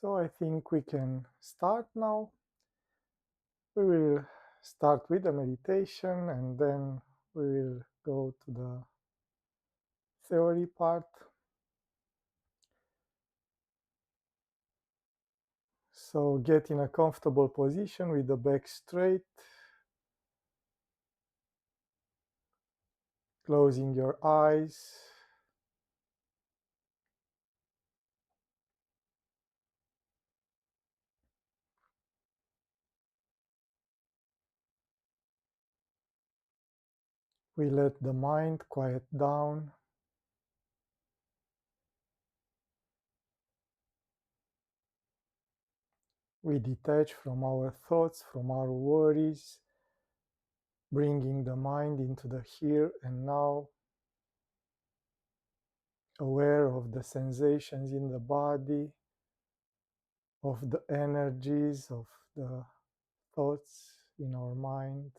So I think we can start now. We will start with the meditation and then we will go to the theory part. So get in a comfortable position with the back straight, closing your eyes. We let the mind quiet down. We detach from our thoughts, from our worries, bringing the mind into the here and now, aware of the sensations in the body, of the energies, of the thoughts in our mind.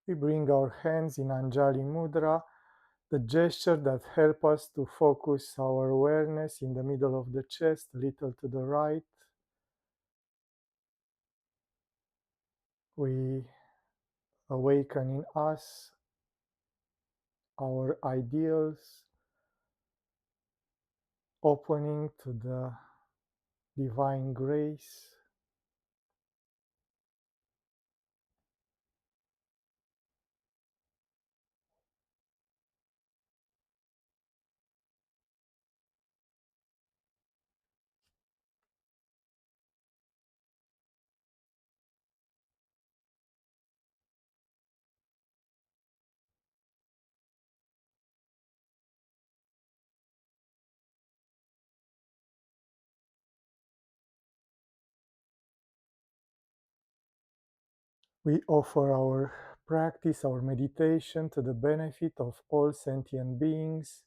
We bring our hands in Anjali Mudra, the gesture that helps us to focus our awareness in the middle of the chest, a little to the right. We awaken in us our ideals, opening to the divine grace. We offer our practice, our meditation to the benefit of all sentient beings.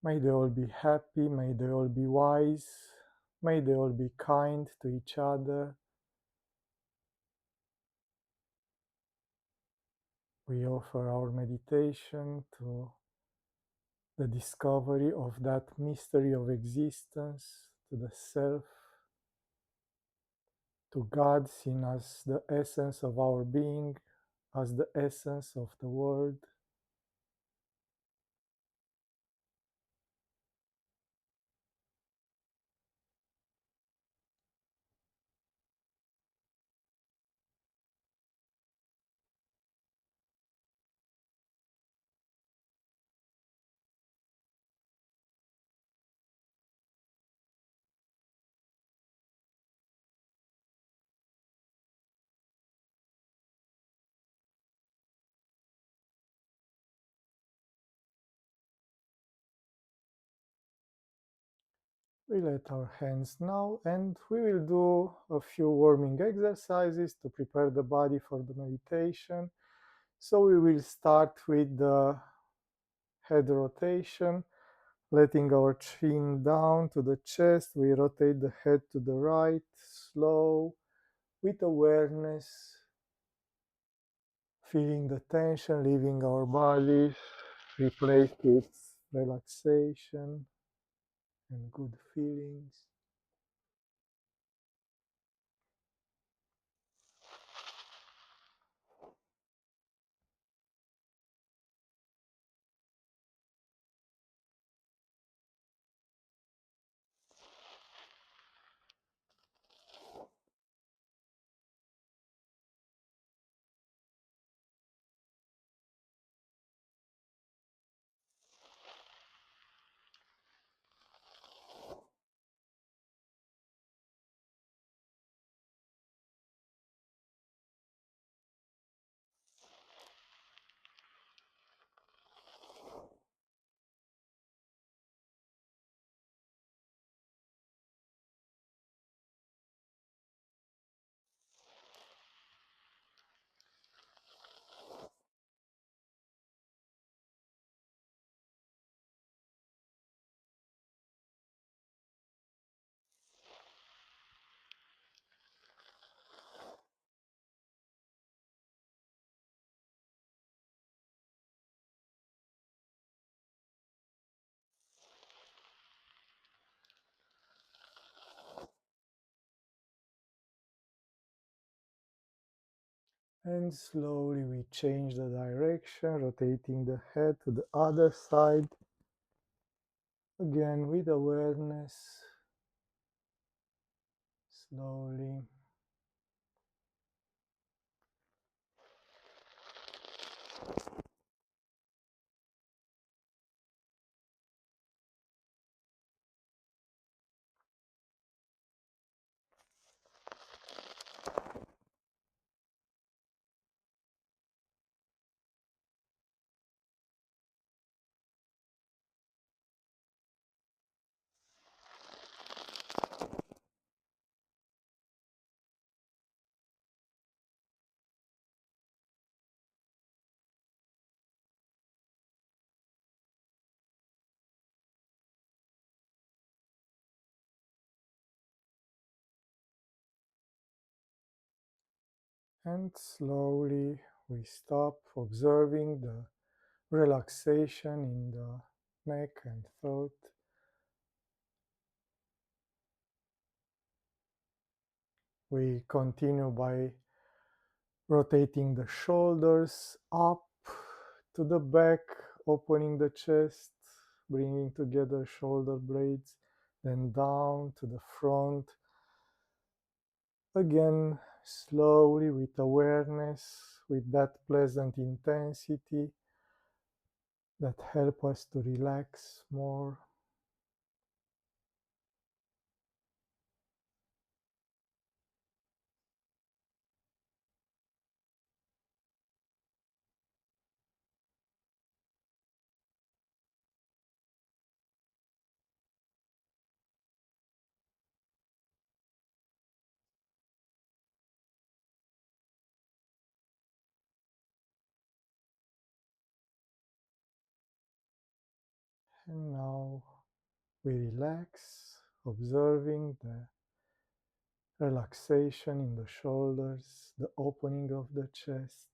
May they all be happy, may they all be wise, may they all be kind to each other. We offer our meditation to the discovery of that mystery of existence, to the self, to God seen as the essence of our being, as the essence of the world. We let our hands now and we will do a few warming exercises to prepare the body for the meditation. So we will start with the head rotation, letting our chin down to the chest. We rotate the head to the right, slow, with awareness, feeling the tension leaving our bodies, replaced with relaxation and good feelings. And slowly we change the direction, rotating the head to the other side. Again with awareness, slowly. And slowly we stop observing the relaxation in the neck and throat. We continue by rotating the shoulders up to the back, opening the chest, bringing together shoulder blades, then down to the front. Again, slowly with awareness, with that pleasant intensity that help us to relax more. And now we relax, observing the relaxation in the shoulders, the opening of the chest.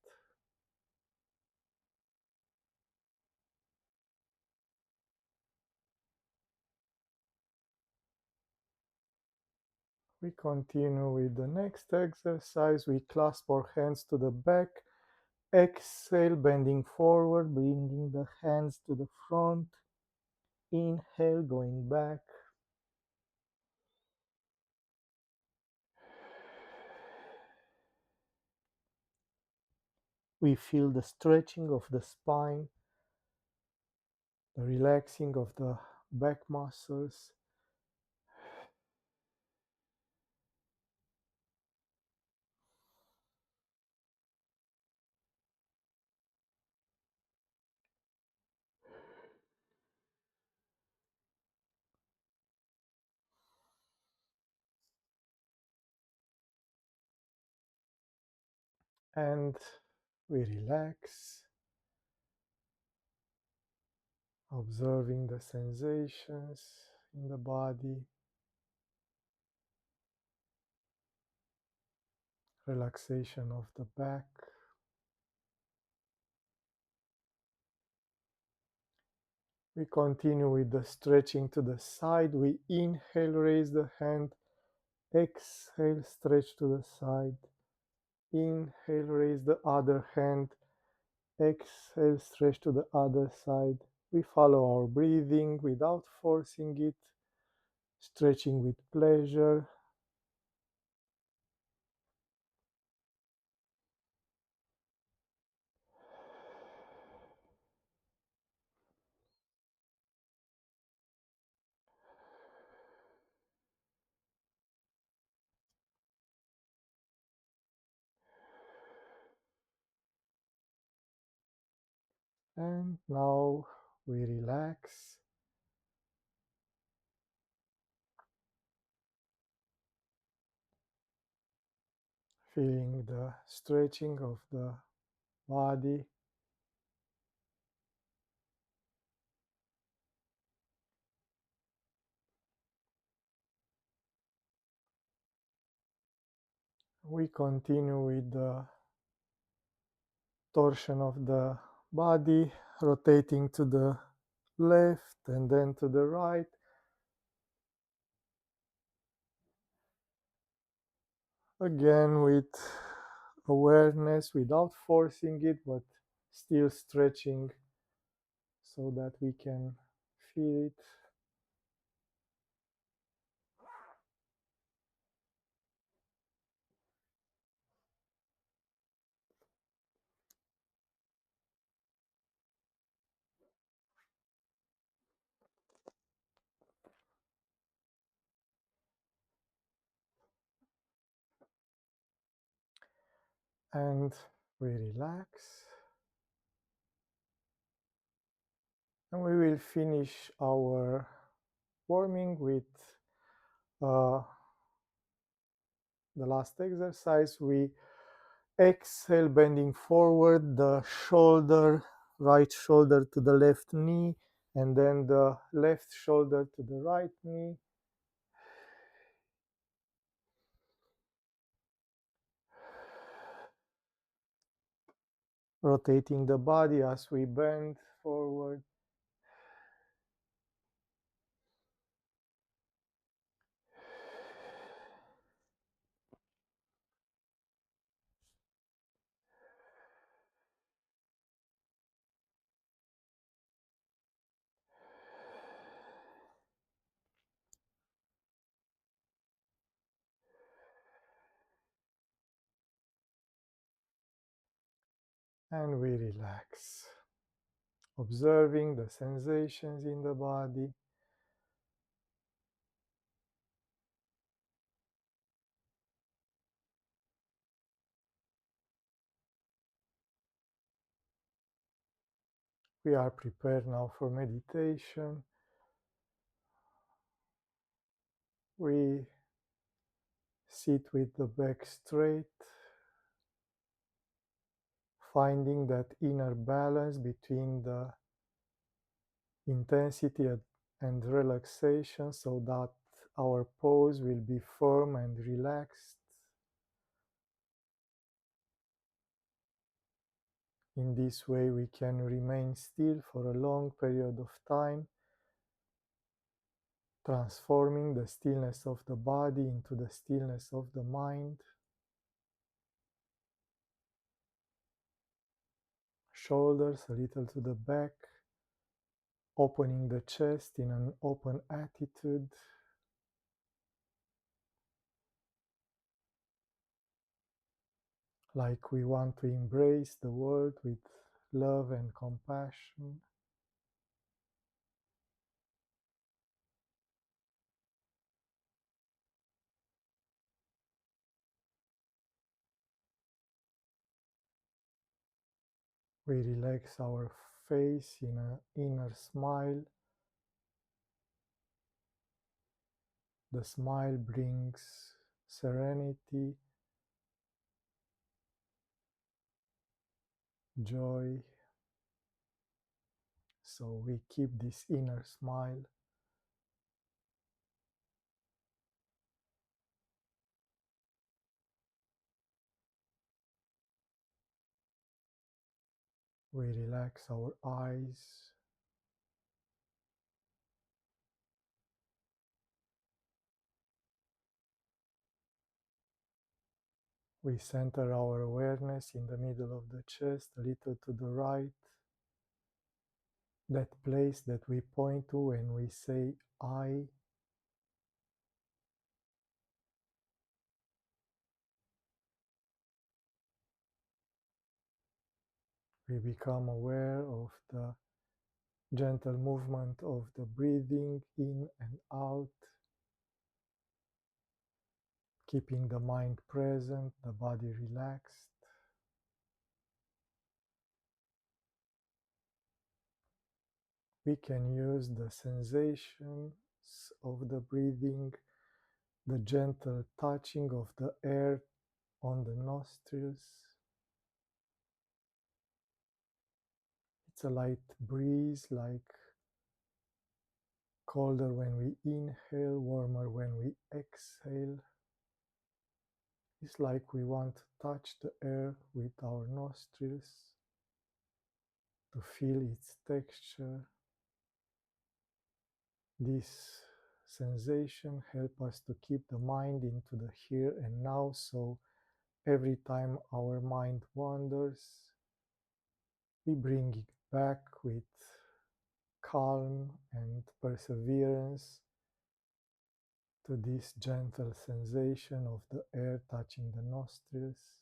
We continue with the next exercise. We clasp our hands to the back. Exhale, bending forward, bringing the hands to the front. Inhale, going back. We feel the stretching of the spine, the relaxing of the back muscles. And we relax, observing the sensations in the body, relaxation of the back. We continue with the stretching to the side. We inhale, raise the hand. Exhale, stretch to the side. Inhale, raise the other hand. Exhale, stretch to the other side. We follow our breathing without forcing it, stretching with pleasure. And now we relax, feeling the stretching of the body. We continue with the torsion of the body, rotating to the left and then to the right. Again with awareness without forcing it, but still stretching so that we can feel it. And we relax. And we will finish our warming with uh, the last exercise. We exhale, bending forward, the shoulder, right shoulder to the left knee, and then the left shoulder to the right knee. Rotating the body as we bend forward. And we relax, observing the sensations in the body. We are prepared now for meditation. We sit with the back straight, finding that inner balance between the intensity and relaxation so that our pose will be firm and relaxed. In this way, we can remain still for a long period of time, transforming the stillness of the body into the stillness of the mind. Shoulders a little to the back, opening the chest in an open attitude. Like we want to embrace the world with love and compassion. We relax our face in an inner smile. The smile brings serenity, joy. So we keep this inner smile. We relax our eyes. We center our awareness in the middle of the chest, a little to the right. That place that we point to when we say I. We become aware of the gentle movement of the breathing in and out, keeping the mind present, the body relaxed. We can use the sensations of the breathing, the gentle touching of the air on the nostrils. It's a light breeze, like colder when we inhale, warmer when we exhale. It's like we want to touch the air with our nostrils, to feel its texture. This sensation helps us to keep the mind into the here and now, so Every time our mind wanders, we bring it back with calm and perseverance to this gentle sensation of the air touching the nostrils.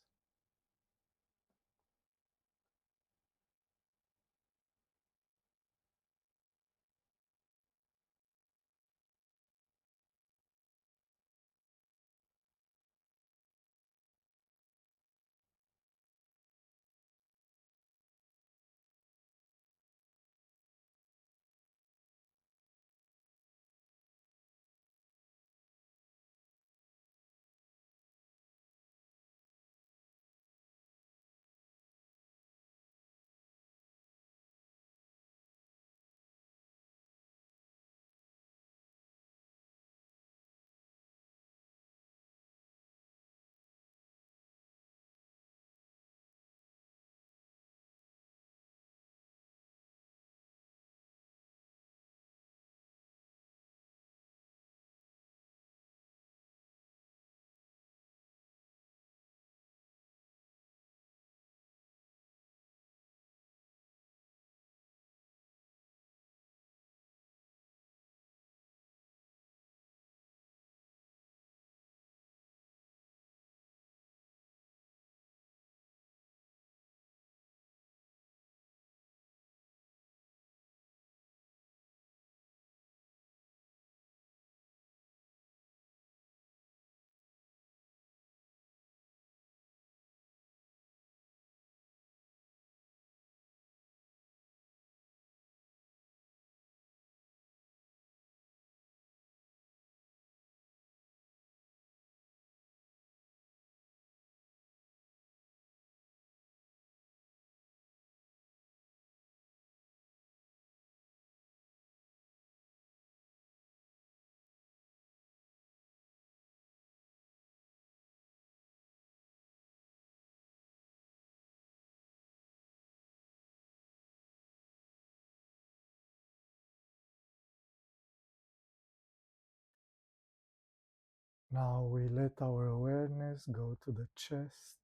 Now we let our awareness go to the chest.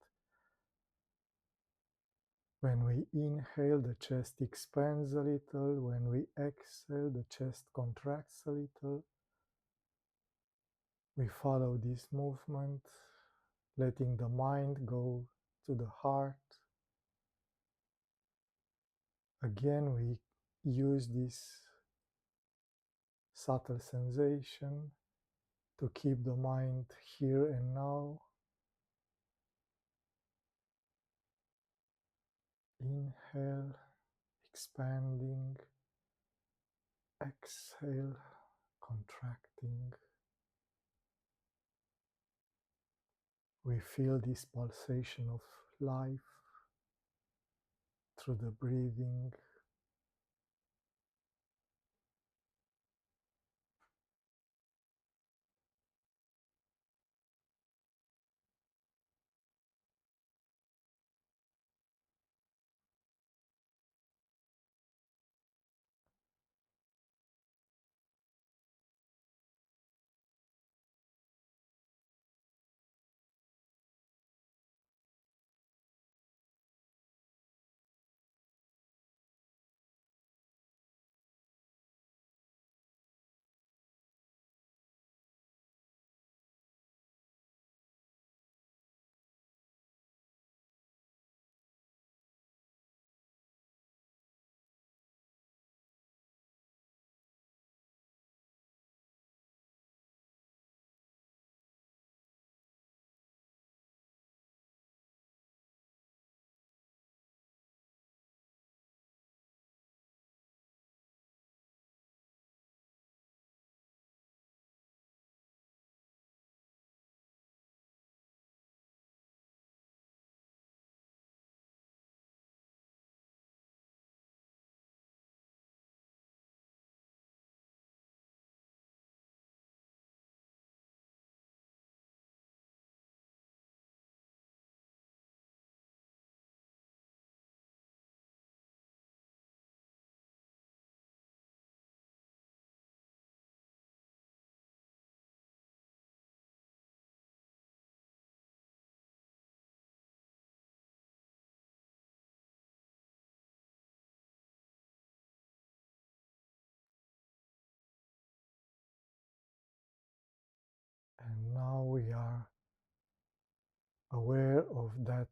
When we inhale, the chest expands a little. When we exhale, the chest contracts a little. We follow this movement, letting the mind go to the heart. Again, we use this subtle sensation to keep the mind here and now. Inhale, expanding. Exhale, contracting. We feel this pulsation of life through the breathing. of that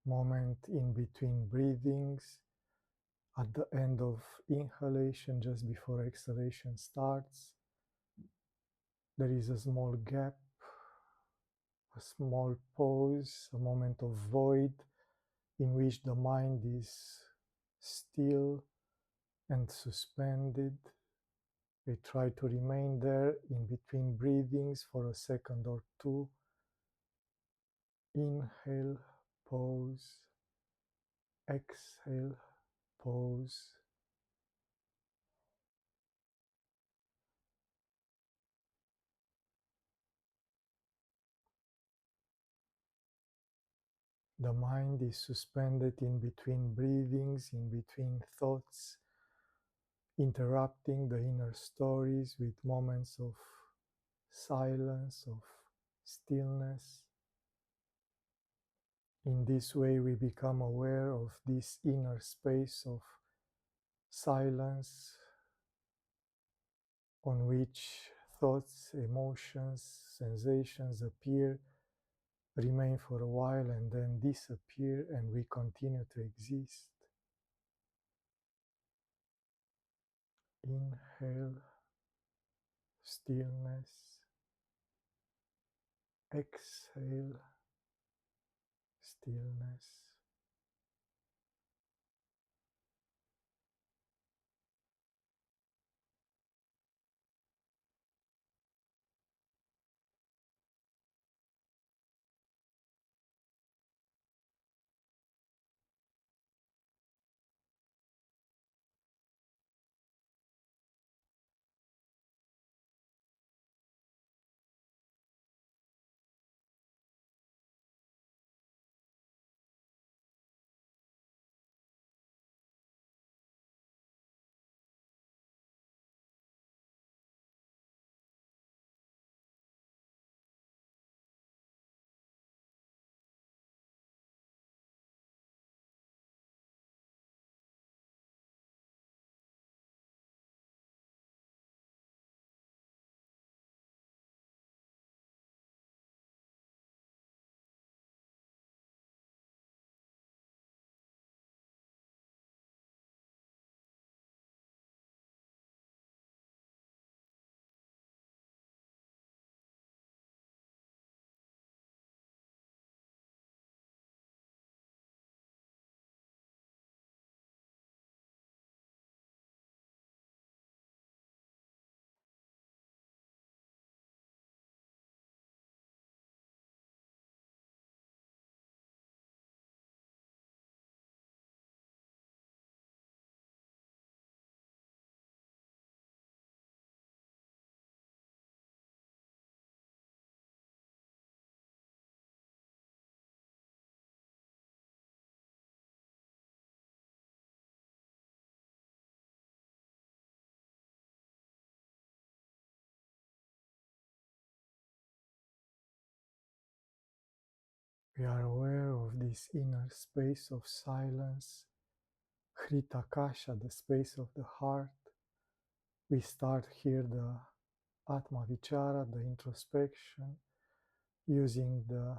moment in between breathings. At the end of inhalation, just before exhalation starts, there is a small gap, a small pause, a moment of void in which the mind is still and suspended. We try to remain there in between breathings for a second or two. Inhale, pause, exhale, pause. The mind is suspended in between breathings, in between thoughts, interrupting the inner stories with moments of silence, of stillness. In this way, we become aware of this inner space of silence on which thoughts, emotions, sensations appear, remain for a while, and then disappear, and we continue to exist. Inhale, stillness. Exhale, stillness. We are aware of this inner space of silence, Hritakasha, the space of the heart. We start here the Atma Vichara, the introspection, using the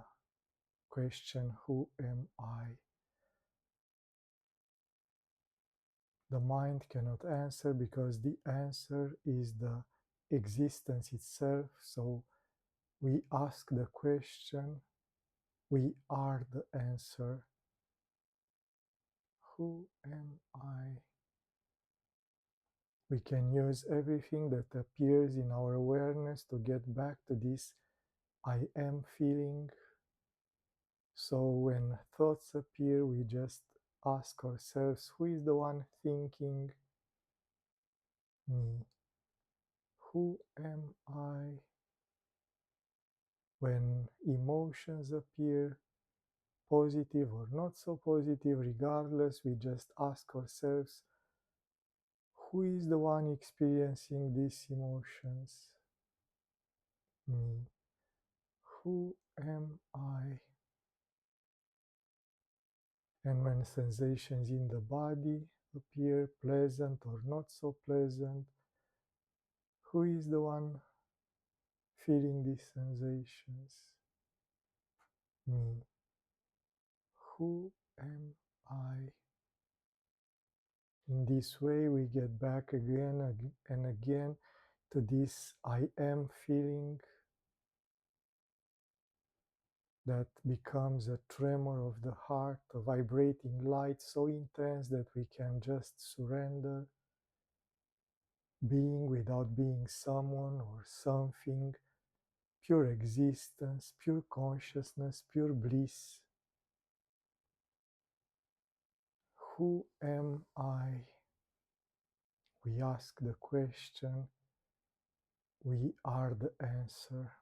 question, who am I? The mind cannot answer because the answer is the existence itself. So we ask the question, we are the answer. Who am I? We can use everything that appears in our awareness to get back to this I am feeling. So when thoughts appear, we just ask ourselves, who is the one thinking? Me. Who am I? When emotions appear, positive or not so positive, regardless, we just ask ourselves, who is the one experiencing these emotions? Me. Who am I? And when sensations in the body appear, pleasant or not so pleasant, who is the one feeling these sensations? Me. Who am I? In this way, we get back again and again to this I am feeling that becomes a tremor of the heart, a vibrating light so intense that we can just surrender, being without being someone or something, pure existence, pure consciousness, pure bliss. Who am I? We ask the question, we are the answer.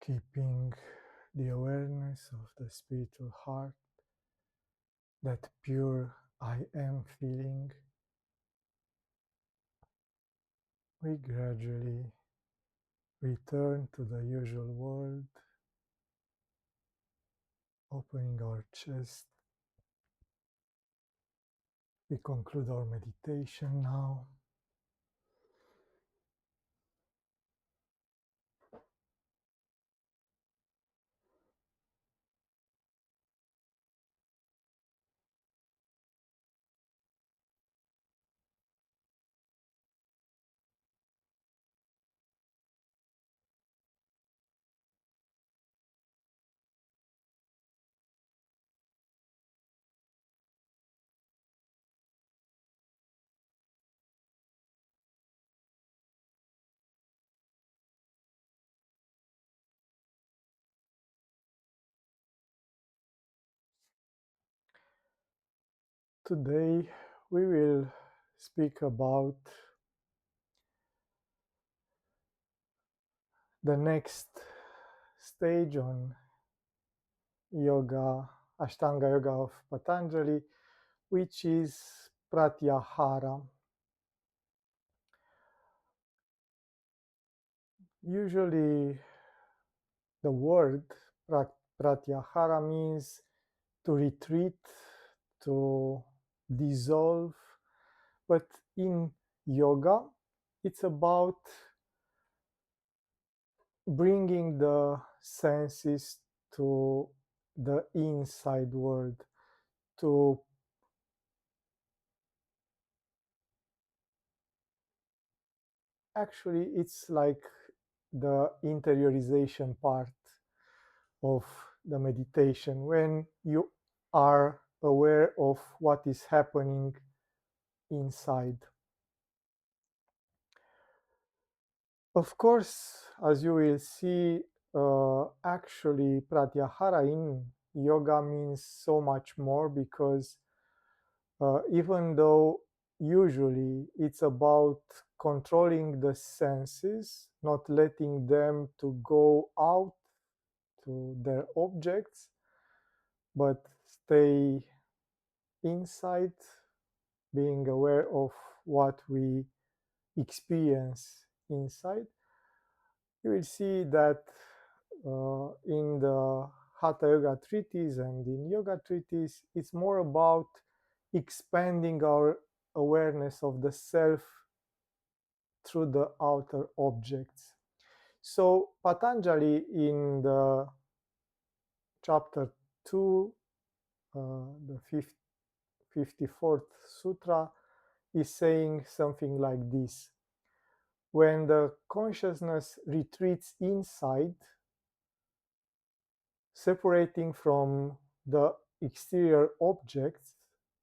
keeping the awareness of the spiritual heart, that pure I am feeling. We gradually return to the usual world, opening our chest. We conclude our meditation now. Today we will speak about the next stage on yoga, Ashtanga Yoga of Patanjali, which is Pratyahara. Usually the word Pratyahara means to retreat, to dissolve, but in yoga it's about bringing the senses to the inside world, to actually it's like the interiorization part of the meditation, when you are aware of what is happening inside. Of course, as you will see, actually Pratyahara in yoga means so much more, because even though usually it's about controlling the senses, not letting them to go out to their objects, but stay inside, being aware of what we experience inside. You will see that in the Hatha Yoga treatise and in Yoga treatise, it's more about expanding our awareness of the self through the outer objects. So Patanjali in the chapter 2, the 54th sutra, is saying something like this. When the consciousness retreats inside, separating from the exterior objects,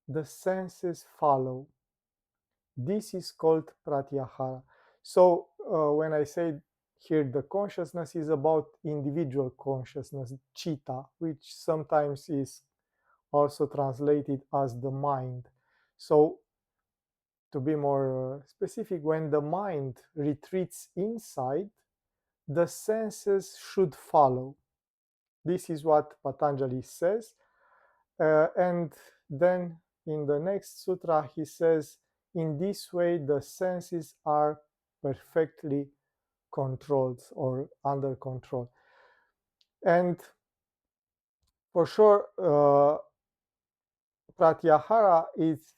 the senses follow. This is called Pratyahara. So when I say here the consciousness is about individual consciousness, chitta, which sometimes is also translated as the mind. So to be more specific, when the mind retreats inside, the senses should follow. This is what Patanjali says. And then in the next sutra, he says, in this way, the senses are perfectly controlled or under control. And for sure, Pratyahara is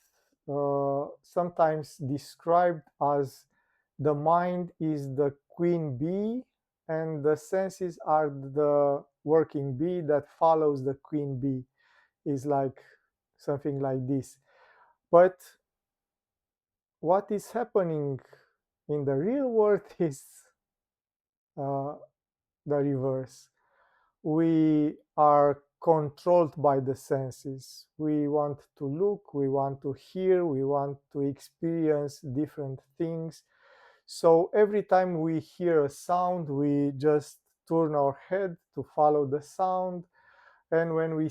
sometimes described as the mind is the queen bee and the senses are the working bee that follows the queen bee, is like something like this. But what is happening in the real world is uh, the reverse. We are controlled by the senses. We want to look, we want to hear, we want to experience different things. So every time we hear a sound, we just turn our head to follow the sound. And when we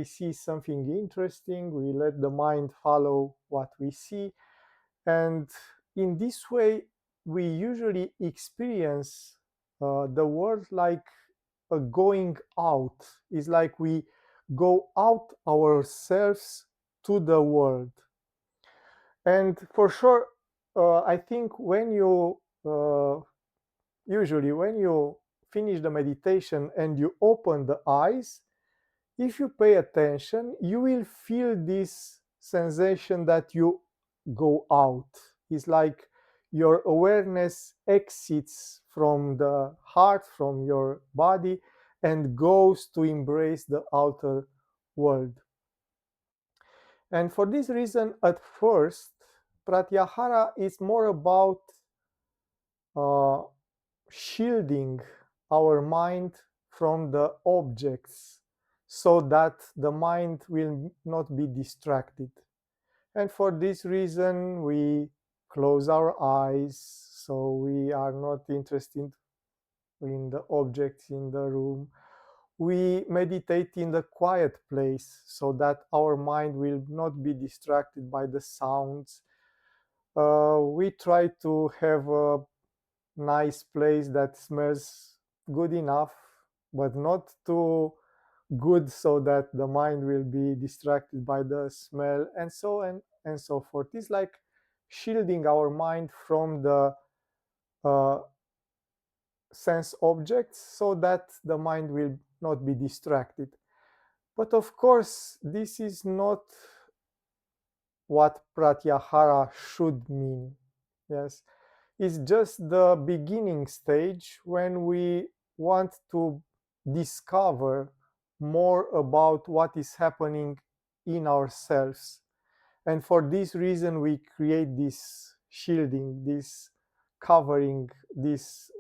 see something interesting, we let the mind follow what we see. And in this way, we usually experience the world like a going out. Is like we go out ourselves to the world. And for sure, I think when you usually when you finish the meditation and you open the eyes, if you pay attention, you will feel this sensation that you go out. It's like your awareness exits from the heart, from your body, and goes to embrace the outer world. And for this reason, at first, Pratyahara is more about uh, shielding our mind from the objects so that the mind will not be distracted. And for this reason, we close our eyes so we are not interested in the objects in the room. We meditate in the quiet place so that our mind will not be distracted by the sounds. We try to have a nice place that smells good enough, but not too good so that the mind will be distracted by the smell, and so and so forth. It's like shielding our mind from the uh, sense objects so that the mind will not be distracted. But of course, this is not what Pratyahara should mean. Yes, it's just the beginning stage when we want to discover more about what is happening in ourselves. And for this reason, we create this shielding, this covering, this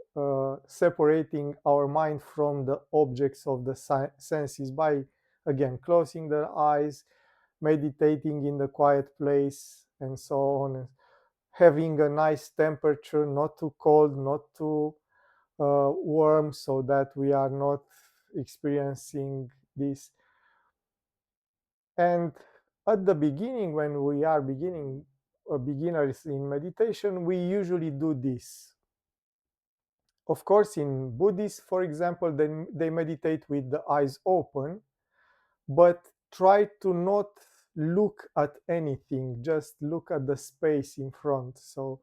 separating our mind from the objects of the senses by, again, closing the eyes, meditating in the quiet place, and so on, having a nice temperature, not too cold, not too warm, so that we are not experiencing this. And at the beginning, when we are beginners in meditation, we usually do this. Of course, in Buddhists, for example, they meditate with the eyes open, but try to not look at anything, just look at the space in front. So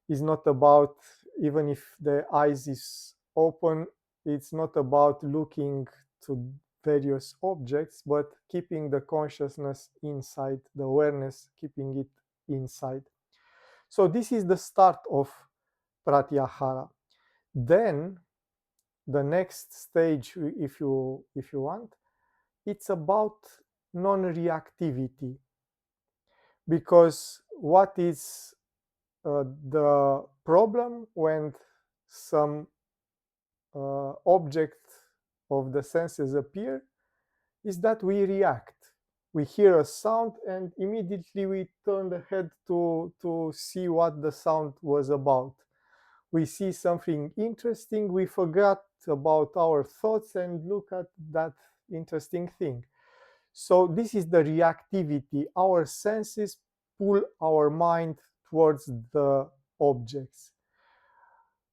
it's not about, even if the eyes is open, it's not about looking to various objects, but keeping the consciousness inside, the awareness, keeping it inside. So this is the start of Pratyahara. Then the next stage, if you want, it's about non-reactivity, because what is the problem when some object of the senses appear is that we react. We hear a sound and immediately we turn the head to see what the sound was about. We see something interesting, we forgot about our thoughts and look at that interesting thing. So this is the reactivity. Our senses pull our mind towards the objects.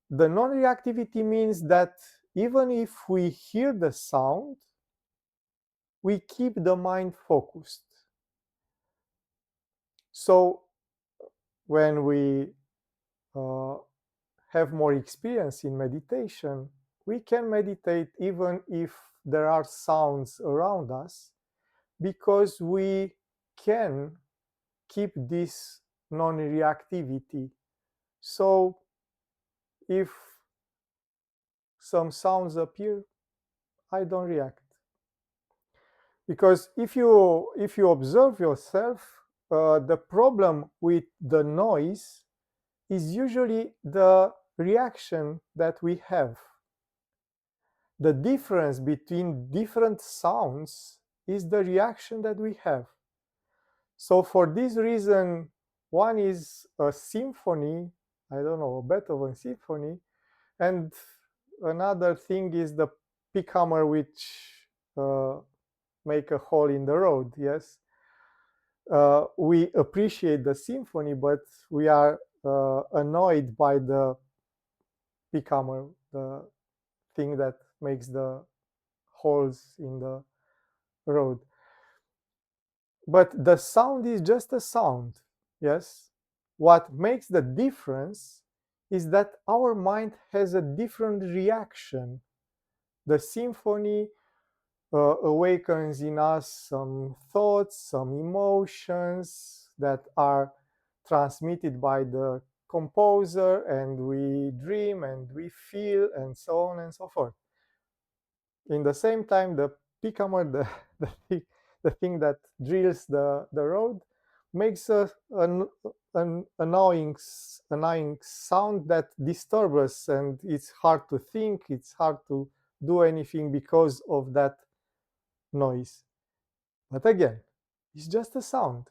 The non-reactivity means that even if we hear the sound, we keep the mind focused. So when we uh, have more experience in meditation, we can meditate even if there are sounds around us, because we can keep this non-reactivity. So if some sounds appear, I don't react. Because if you observe yourself, the problem with the noise is usually the reaction that we have. The difference between different sounds is the reaction that we have. So for this reason, one is a symphony, I don't know, a Beethoven symphony, and another thing is the pick hammer which make a hole in the road. Yes, we appreciate the symphony, but we are annoyed by the pick hammer, the thing that makes the holes in the road. But the sound is just a sound, yes? What makes the difference is that our mind has a different reaction. The symphony awakens in us some thoughts, some emotions that are transmitted by the composer, and we dream and we feel, and so on and so forth. In the same time, the pickhammer, the thing that drills the road, makes an annoying sound that disturbs us, and it's hard to think, it's hard to do anything because of that noise. But again, it's just a sound.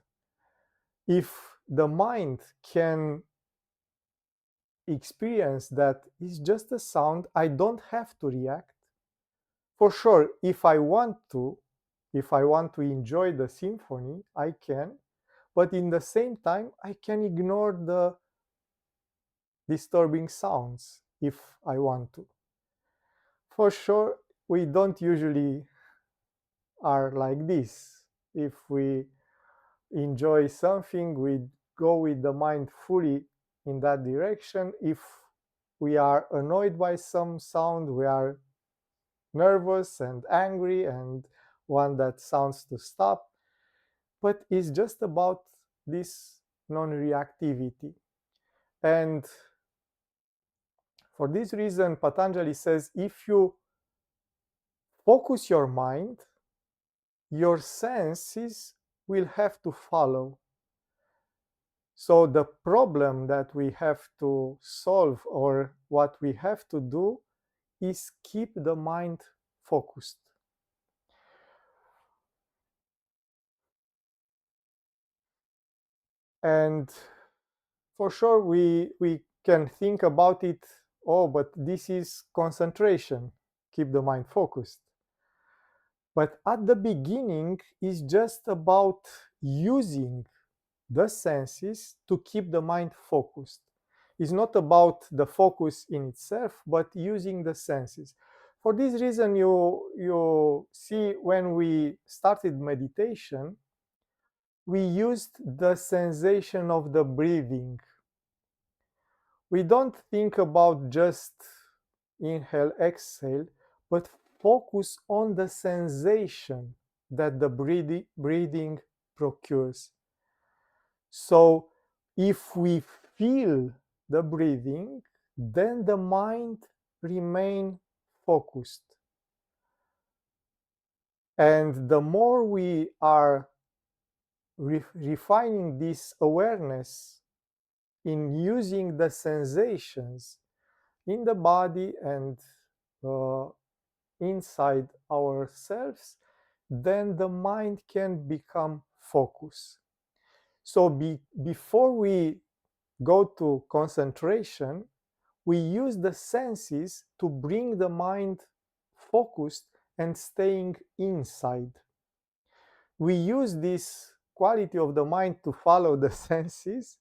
If the mind can experience that it's just a sound, I don't have to react. For sure, if I want to enjoy the symphony, I can, but in the same time, I can ignore the disturbing sounds if I want to. For sure, we don't usually are like this. If we enjoy something, we go with the mind fully in that direction. If we are annoyed by some sound, we are nervous and angry and want that sounds to stop. But it's just about this non-reactivity. And for this reason, Patanjali says, if you focus your mind, your senses will have to follow. So the problem that we have to solve, or what we have to do, is keep the mind focused. And for sure, we can think about it, oh, but this is concentration, keep the mind focused. But at the beginning, it's just about using the senses to keep the mind focused. It's not about the focus in itself, but using the senses. For this reason, you see, when we started meditation, we used the sensation of the breathing. We don't think about just inhale, exhale, but focus on the sensation that the breathing procures. So if we feel the breathing, then the mind remain focused. And the more we are refining this awareness in using the sensations in the body and uh, inside ourselves, then the mind can become focused. So before we go to concentration, we use the senses to bring the mind focused and staying inside. We use this quality of the mind to follow the senses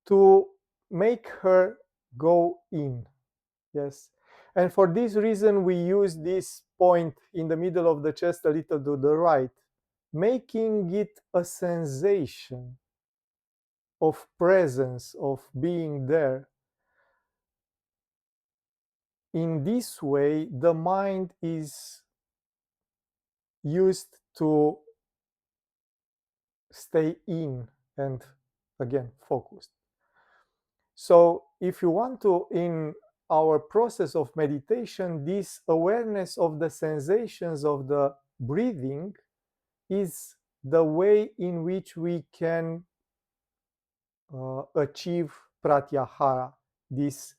to make her go in. Yes. And for this reason, we use this point in the middle of the chest a little to the right, making it a sensation of presence, of being there. In this way, the mind is used to stay in and again focused. So if you want to, in our process of meditation, this awareness of the sensations of the breathing is the way in which we can achieve Pratyahara, this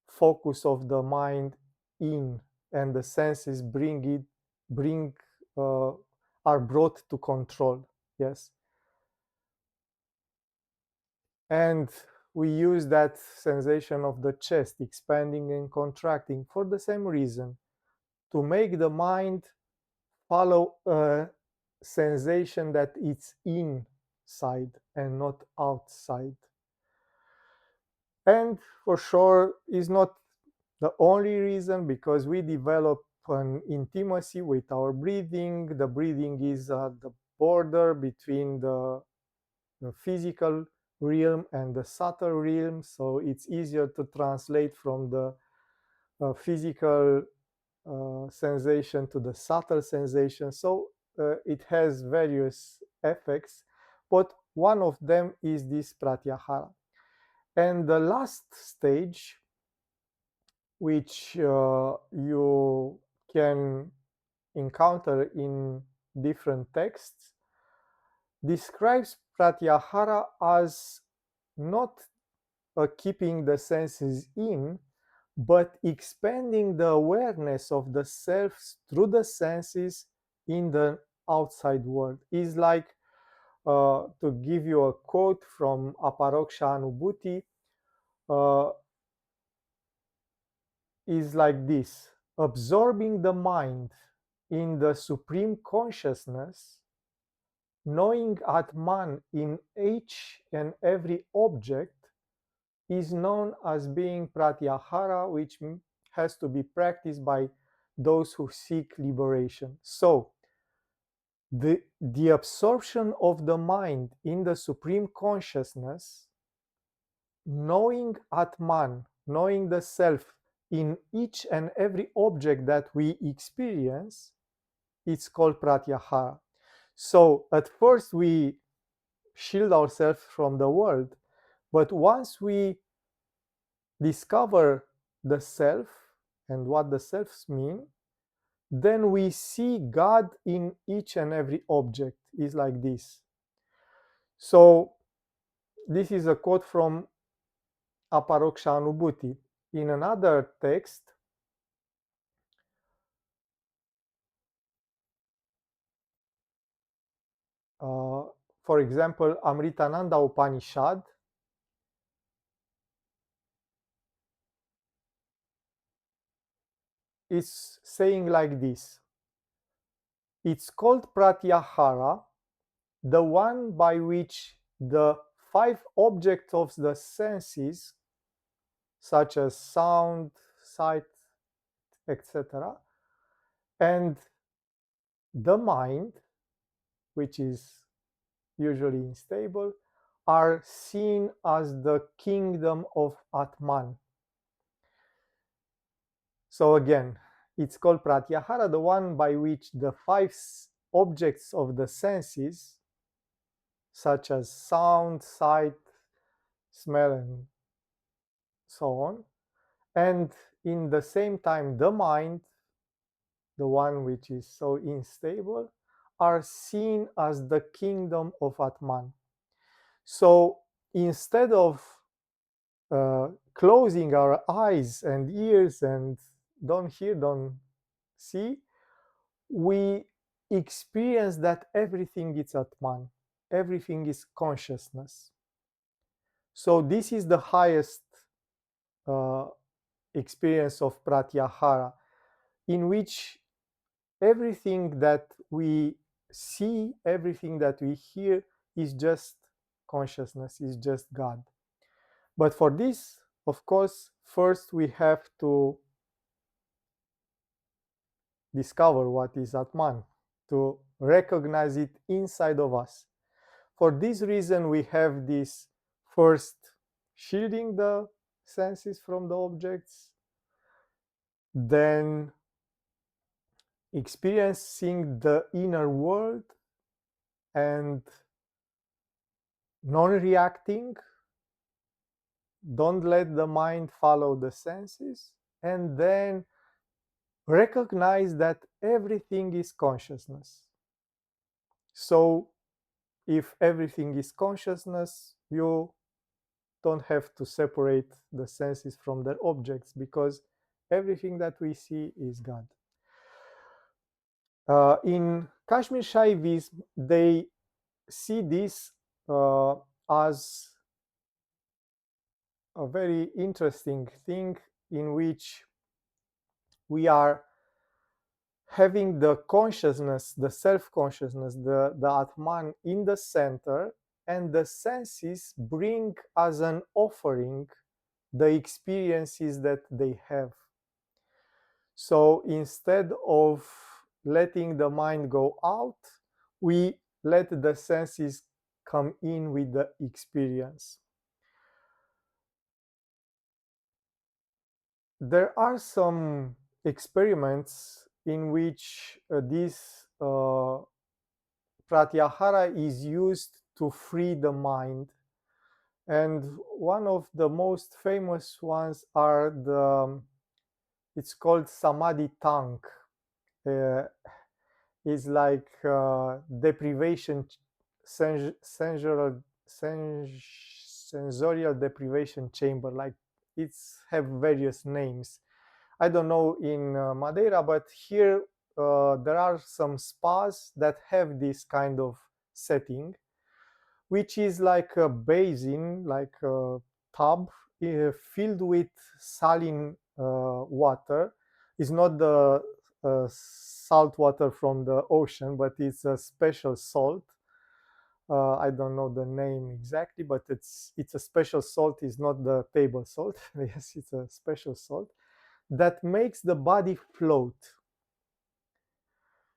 focus of the mind in, and the senses bring are brought to control. Yes. And we use that sensation of the chest expanding and contracting for the same reason, to make the mind follow a sensation that it's inside and not outside. And for sure is not the only reason, because we develop an intimacy with our breathing. The breathing is the border between the physical realm and the subtle realm, so it's easier to translate from the physical sensation to the subtle sensation. So it has various effects, but one of them is this pratyahara. And the last stage, which you can encounter in different texts, describes pratyahara as not keeping the senses in, but expanding the awareness of the self through the senses in the outside world. Is like, to give you a quote from Aparoksha Anubhuti, uh, is like this: absorbing the mind in the supreme consciousness, knowing Atman in each and every object, is known as being Pratyahara, which has to be practiced by those who seek liberation. So, the absorption of the mind in the supreme consciousness, knowing Atman, knowing the self in each and every object that we experience, it's called Pratyahara. So, at first, we shield ourselves from the world, but once we discover the self and what the selves mean, then we see God in each and every object. Is like this. So this is a quote from Aparoksha Anubhuti. In another text, uh, for example, Amritananda Upanishad, is saying like this: it's called Pratyahara, the one by which the five objects of the senses, such as sound, sight, etc., and the mind, which is usually unstable, are seen as the kingdom of Atman. So again, it's called Pratyahara, the one by which the five objects of the senses, such as sound, sight, smell, and so on, and in the same time the mind, the one which is so unstable, are seen as the kingdom of Atman. So instead of closing our eyes and ears and don't hear, don't see, we experience that everything is Atman, everything is consciousness. So this is the highest uh, experience of Pratyahara, in which everything that we see, everything that we hear is just consciousness, is just God. But for this, of course, first we have to discover what is Atman, to recognize it inside of us. For this reason, we have this first shielding the senses from the objects, then experiencing the inner world and non-reacting, don't let the mind follow the senses, and then recognize that everything is consciousness. So if everything is consciousness, you don't have to separate the senses from their objects, because everything that we see is God. In Kashmir Shaivism, they see this as a very interesting thing, in which we are having the consciousness, the self-consciousness, the Atman in the center, and the senses bring as an offering the experiences that they have. So instead of letting the mind go out, we let the senses come in with the experience. There are some experiments in which this Pratyahara is used to free the mind. And one of the most famous ones are it's called Samadhi tank. Uh, is like deprivation, sensorial deprivation chamber. Like it's have various names. I don't know in Madeira, but here there are some spas that have this kind of setting, which is like a basin, like a tub filled with saline water. It's not the salt water from the ocean, but it's a special salt. I don't know the name exactly, but it's a special salt. It's not the table salt. Yes, it's a special salt that makes the body float.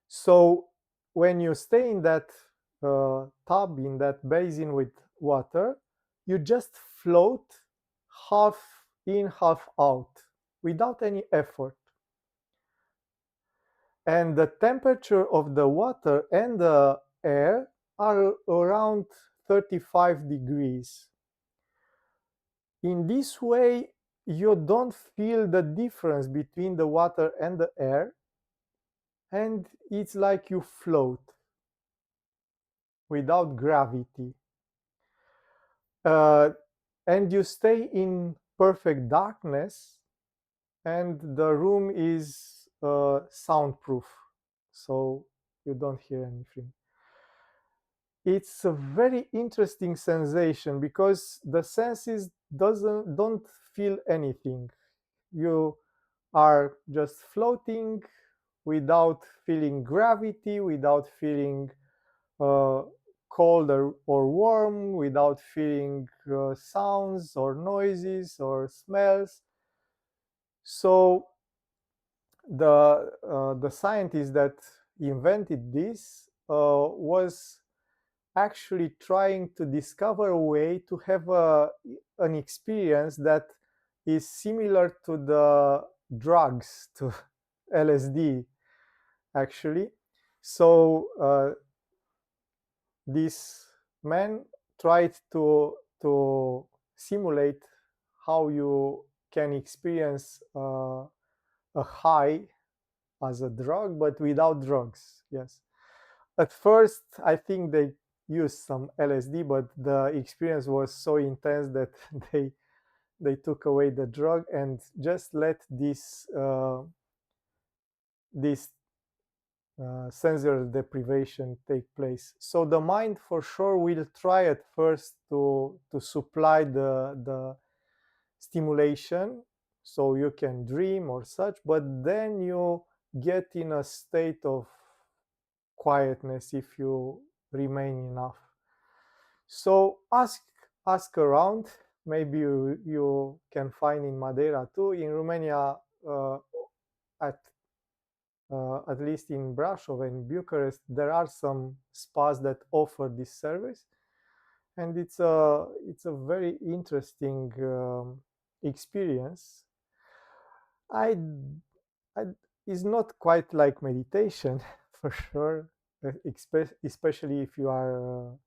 So when you stay in that tub, in that basin with water, you just float half in, half out without any effort. And the temperature of the water and the air are around 35 degrees. In this way, you don't feel the difference between the water and the air, and it's like you float without gravity. Uh, and you stay in perfect darkness, and the room is soundproof, so you don't hear anything. It's a very interesting sensation because the senses don't feel anything. You are just floating without feeling gravity, without feeling uh, cold or warm, without feeling sounds or noises or smells. So the scientist that invented this was actually trying to discover a way to have an experience that is similar to the drugs, to LSD, actually. So this man tried to simulate how you can experience a high as a drug, but without drugs. Yes. At first, I think they used some LSD, but the experience was so intense that they took away the drug and just let this sensory deprivation take place. So the mind for sure will try at first to supply the stimulation so you can dream or such, but then you get in a state of quietness if you remain enough. So ask around. Maybe you can find in Madeira too. In Romania, at at least in Brașov and Bucharest, there are some spas that offer this service, and it's a very interesting experience. I, I It's not quite like meditation for sure, especially if you are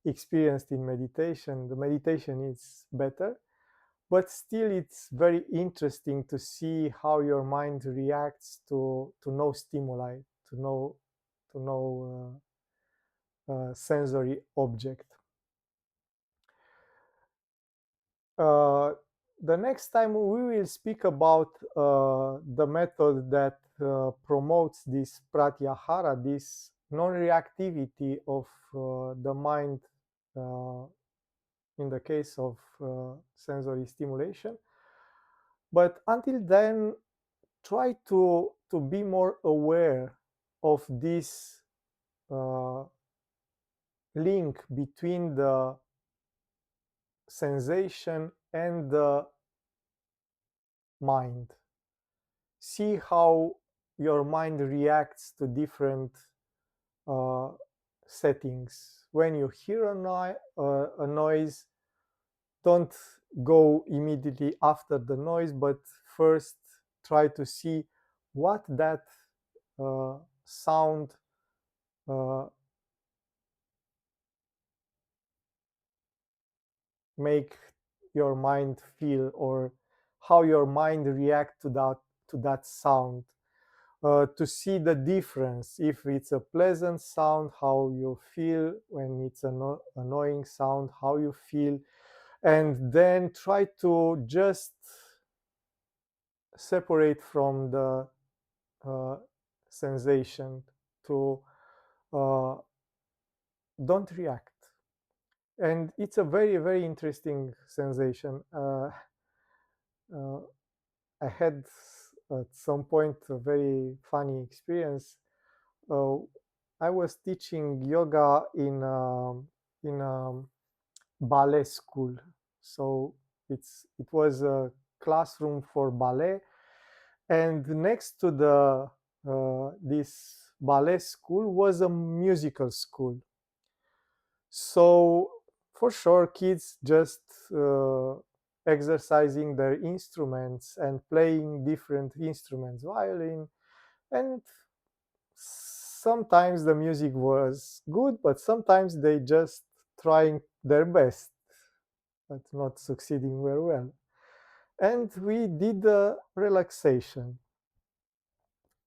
experienced in meditation. The meditation is better, but still it's very interesting to see how your mind reacts to no stimuli, to no sensory object. uh, the next time we will speak about the method that promotes this pratyahara, this non-reactivity of the mind uh, in the case of sensory stimulation. But until then, try to be more aware of this uh, link between the sensation and the mind. See how your mind reacts to different uh, settings. When you hear a noise, don't go immediately after the noise, but first try to see what that uh, sound uh, make your mind feel, or how your mind react to that sound. To see the difference, if it's a pleasant sound, how you feel; when it's an annoying sound, how you feel. And then try to just separate from the uh, sensation, to uh, don't react. And it's a very, very interesting sensation. Uh, I had at some point a very funny experience. uh, I was teaching yoga in ballet school. So it was a classroom for ballet, and next to the this ballet school was a musical school. So for sure, kids just uh, exercising their instruments and playing different instruments, violin, and sometimes the music was good, but sometimes they just trying their best, but not succeeding very well. And we did the relaxation.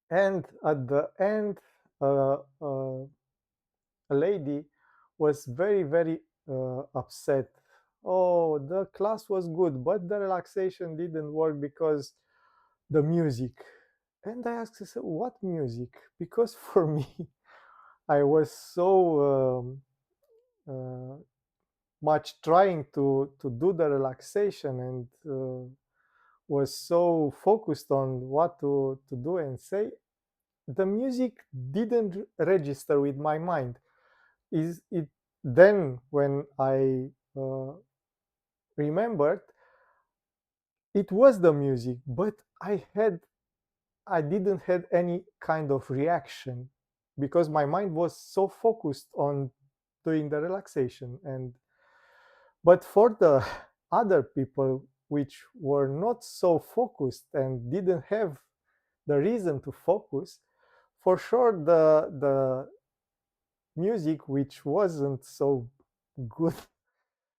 And at the end, a lady was very, very upset. Oh, the class was good, but the relaxation didn't work because the music. And I asked her, what music? Because for me, I was so much trying to do the relaxation, and was so focused on what to do and say. The music didn't register with my mind. Is it then when I remembered, it was the music, but I didn't have any kind of reaction, because my mind was so focused on doing the relaxation. And but for the other people which were not so focused and didn't have the reason to focus, for sure the music, which wasn't so good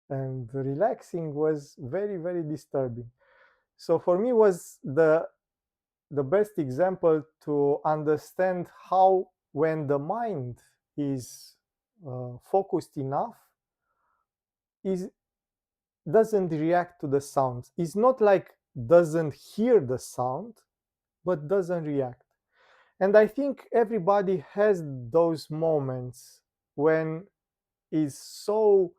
and relaxing, was very, very disturbing. So for me was the best example to understand how, when the mind is focused enough, is doesn't react to the sounds. It's not like doesn't hear the sound, but doesn't react. And I think everybody has those moments when is so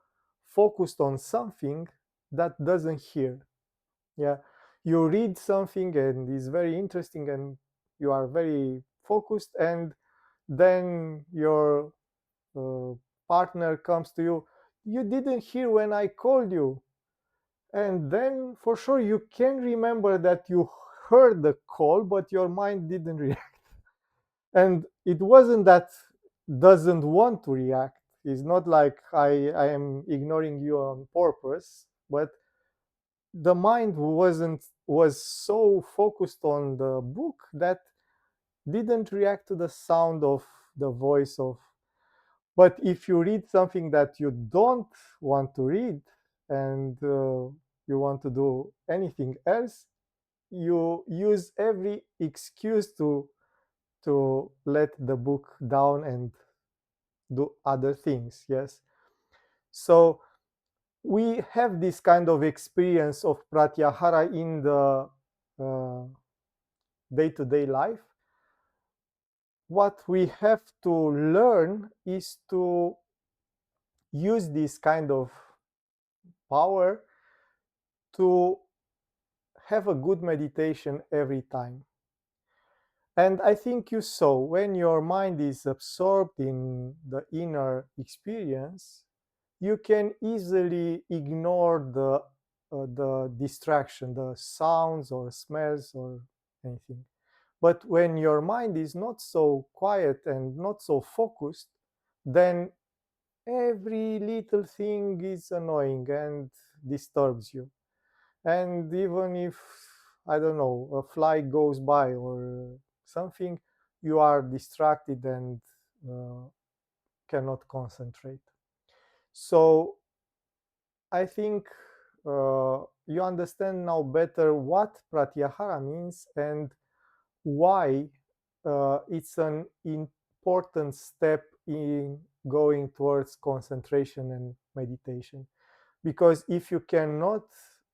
focused on something that doesn't hear. Yeah, you read something and it's very interesting, and you are very focused, and then your uh, partner comes to you. You didn't hear when I called you. And then for sure you can remember that you heard the call, but your mind didn't react. And it wasn't that doesn't want to react. It's not like I am ignoring you on purpose, but the mind was so focused on the book that didn't react to the sound of the voice of. But if you read something that you don't want to read, and you want to do anything else, you use every excuse to let the book down and do other things. Yes. So we have this kind of experience of pratyahara in the uh, day-to-day life. What we have to learn is to use this kind of power to have a good meditation every time. And I think you saw, when your mind is absorbed in the inner experience, you can easily ignore the the distraction, the sounds or smells or anything. But when your mind is not so quiet and not so focused, then every little thing is annoying and disturbs you. And even if, I don't know, a fly goes by or something, you are distracted and uh, cannot concentrate. So I think you understand now better what Pratyahara means and why it's an important step in going towards concentration and meditation. Because if you cannot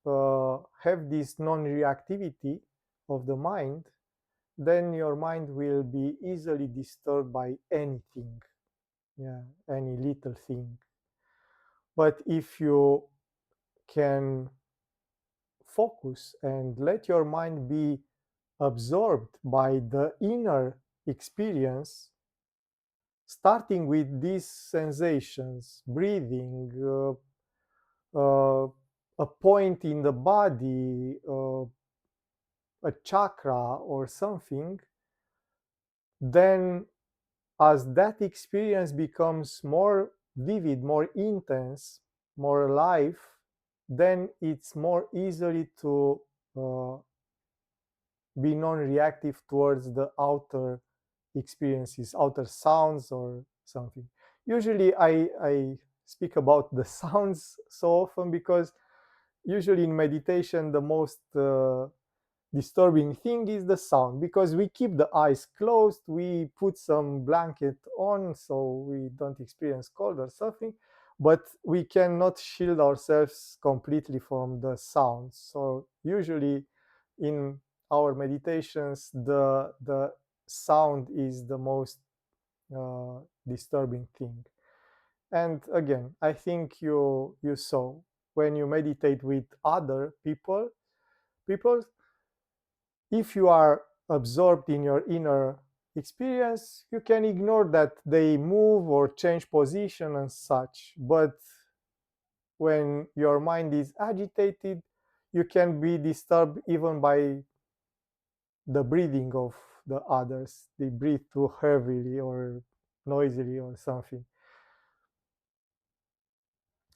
have this non-reactivity of the mind, then your mind will be easily disturbed by anything, yeah, any little thing. But if you can focus and let your mind be absorbed by the inner experience, starting with these sensations, breathing, a point in the body, a chakra or something, then as that experience becomes more vivid, more intense, more alive, then it's more easily to uh, be non-reactive towards the outer experiences, outer sounds or something. Usually I speak about the sounds so often because usually in meditation the most disturbing thing is the sound, because we keep the eyes closed, we put some blanket on so we don't experience cold or something, but we cannot shield ourselves completely from the sounds. So usually in our meditations the sound is the most uh, disturbing thing. And again, I think you saw, when you meditate with other people, if you are absorbed in your inner experience, you can ignore that they move or change position and such. But when your mind is agitated, you can be disturbed even by the breathing of the others. They breathe too heavily or noisily or something.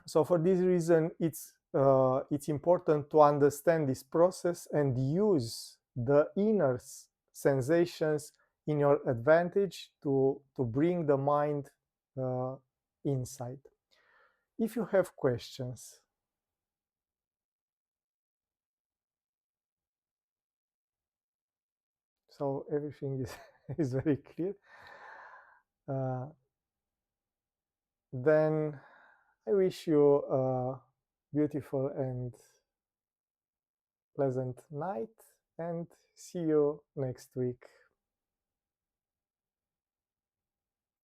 So for this reason, it's important to understand this process and use the inner sensations in your advantage to bring the mind uh, inside. If you have questions, so everything is is very clear, uh, then I wish you a beautiful and pleasant night and see you next week.